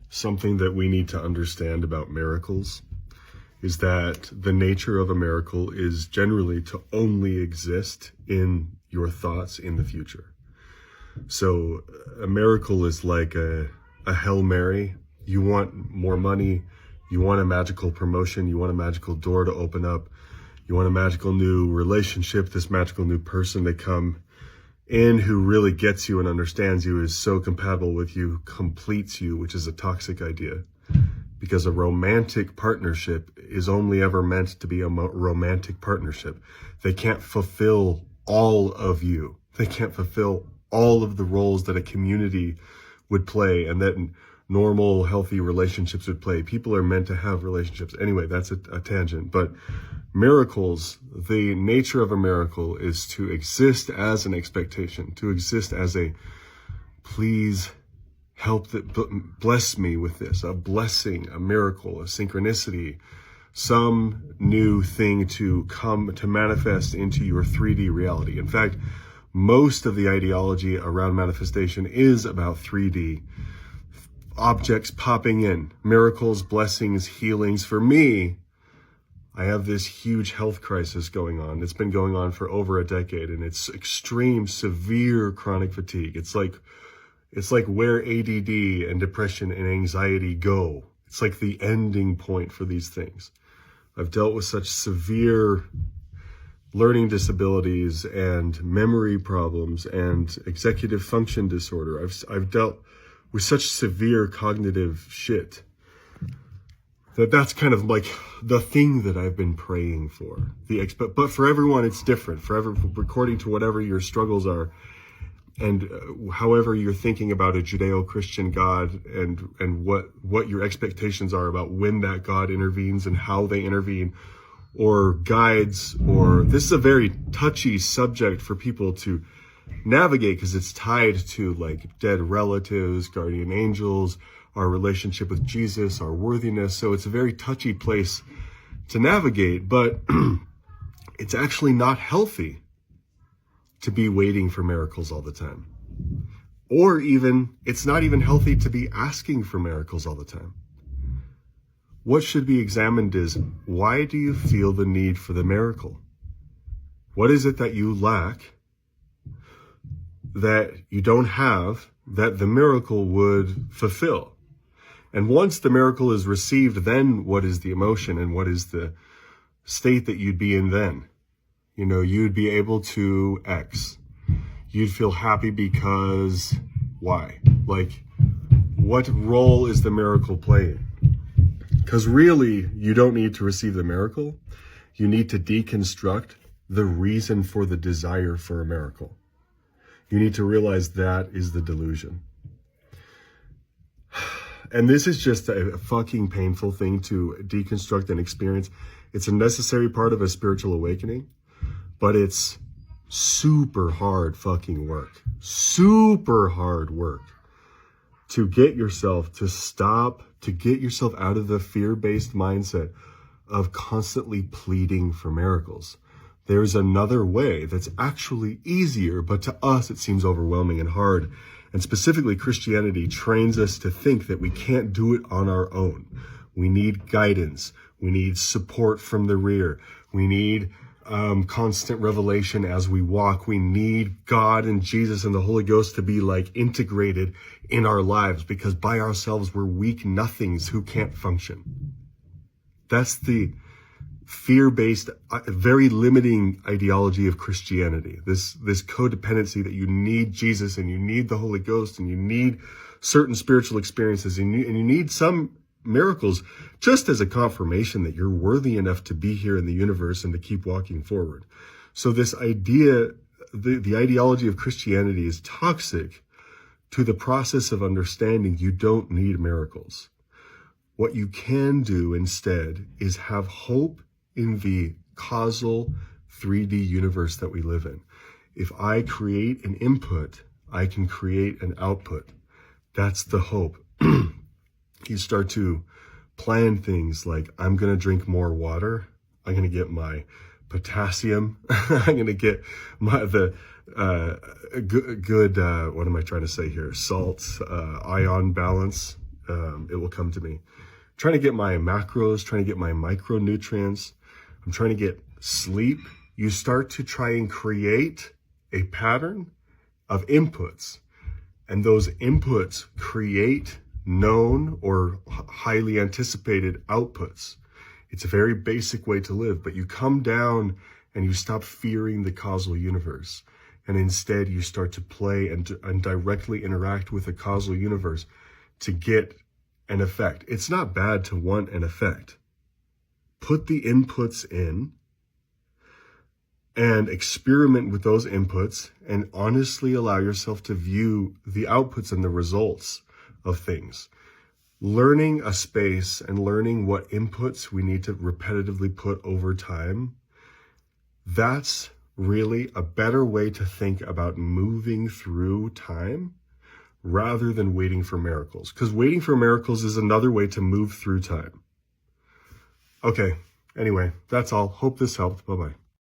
something that we need to understand about miracles is that the nature of a miracle is generally to only exist in your thoughts in the future. So a miracle is like a Hail Mary. You want more money, you want a magical promotion, you want a magical door to open up, you want a magical new relationship, this magical new person to come in who really gets you and understands you, is so compatible with you, completes you, which is a toxic idea. Because a romantic partnership is only ever meant to be a romantic partnership. They can't fulfill all of you. They can't fulfill all of the roles that a community would play and that normal, healthy relationships would play. People are meant to have relationships. Anyway, that's a tangent. But miracles, the nature of a miracle is to exist as an expectation, to exist as a please help that bless me with this, a blessing, a miracle, a synchronicity, some new thing to come to manifest into your 3D reality. In fact, most of the ideology around manifestation is about 3D objects popping in, miracles, blessings, healings. For me, I have this huge health crisis going on. It's been going on for over a decade, and it's extreme, severe chronic fatigue. It's like where ADD and depression and anxiety go. It's like the ending point for these things. I've dealt with such severe learning disabilities and memory problems and executive function disorder. I've dealt with such severe cognitive shit that's kind of like the thing that I've been praying for. But for everyone, it's different. According to whatever your struggles are, and however you're thinking about a Judeo-Christian God and what your expectations are about when that God intervenes and how they intervene, or guides, or this is a very touchy subject for people to navigate because it's tied to like dead relatives, guardian angels, our relationship with Jesus, our worthiness. So it's a very touchy place to navigate, but it's actually not healthy to be waiting for miracles all the time. Or even, it's not even healthy to be asking for miracles all the time. What should be examined is, why do you feel the need for the miracle? What is it that you lack that you don't have that the miracle would fulfill? And once the miracle is received, then what is the emotion and what is the state that you'd be in then? You know, you'd be able to X. You'd feel happy because Y. Like, what role is the miracle playing? Because really, you don't need to receive the miracle. You need to deconstruct the reason for the desire for a miracle. You need to realize that is the delusion. And this is just a fucking painful thing to deconstruct and experience. It's a necessary part of a spiritual awakening, but it's super hard fucking work. Super hard work to get yourself to stop, to get yourself out of the fear-based mindset of constantly pleading for miracles. There's another way that's actually easier, but to us it seems overwhelming and hard. And specifically, Christianity trains us to think that we can't do it on our own. We need guidance. We need support from the rear. We need constant revelation as we walk. We need God and Jesus and the Holy Ghost to be like integrated in our lives, because by ourselves we're weak nothings who can't function. That's the fear-based, very limiting ideology of Christianity. This codependency that you need Jesus and you need the Holy Ghost and you need certain spiritual experiences and you need some miracles just as a confirmation that you're worthy enough to be here in the universe and to keep walking forward. So this idea, the ideology of Christianity is toxic to the process of understanding you don't need miracles. What you can do instead is have hope in the causal 3D universe that we live in. If I create an input, I can create an output. That's the hope. You start to plan things like, I'm going to drink more water. I'm going to get my potassium. I'm going to get good, what am I trying to say here? Salt, ion balance. it will come to me. Trying to get my macros, trying to get my micronutrients. I'm trying to get sleep. You start to try and create a pattern of inputs, and those inputs create known or highly anticipated outputs. It's a very basic way to live, but you come down and you stop fearing the causal universe. And instead you start to play and directly interact with the causal universe to get an effect. It's not bad to want an effect. Put the inputs in and experiment with those inputs and honestly allow yourself to view the outputs and the results of things. Learning a space and learning what inputs we need to repetitively put over time, that's really a better way to think about moving through time rather than waiting for miracles. Because waiting for miracles is another way to move through time. Okay, anyway, that's all. Hope this helped. Bye-bye.